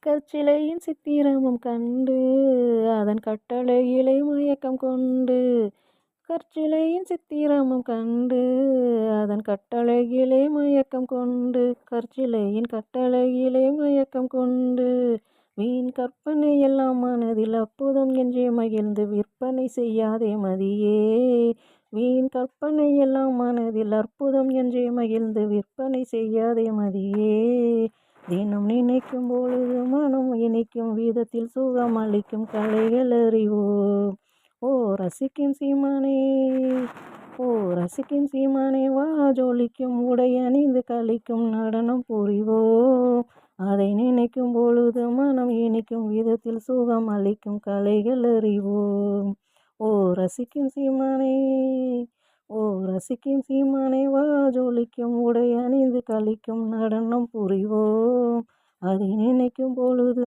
கற்சிலையின் சித்திரமும் கண்டு அதன் கட்டளையிலே மயக்கம் கொண்டு கற்சிலையின் சித்திரமும் கண்டு அதன் கட்டளையிலே மயக்கம் கொண்டு கற்சிலையின் கட்டளையிலே மயக்கம் கொண்டு வீண் கற்பனை எல்லாம் மனதில் அற்புதம் என்றே மகிழ்ந்து விற்பனை செய்யாதே மதியே. வீண் கற்பனை எல்லாம் மனதில் அற்புதம் என்றே மகிழ்ந்து விற்பனை செய்யாதே மதியே. தினம் நினைக்கும் பொழுது மனம் இனிக்கும் விதத்தில் சுகம் அளிக்கும் கலைகள் அறிவோம். ஓ ரசிக்கும் சீமானே, ஓ ரசிக்கும் சீமானே, வா ஜொலிக்கும் உடை அணிந்து கழிக்கும் நடனம் புரிவோம். அதை நினைக்கும் பொழுது மனம் இனிக்கும் விதத்தில் சுகம் அளிக்கும் கலைகள் அறிவோம். ஓ ரசிக்கும் சீமானே, ஓ ரசிக்கும் சீமானே, வா ஜொலிக்கும் உடை அணிந்து கழிக்கும் நடனம் புரிவோம். அதை நினைக்கும் பொழுது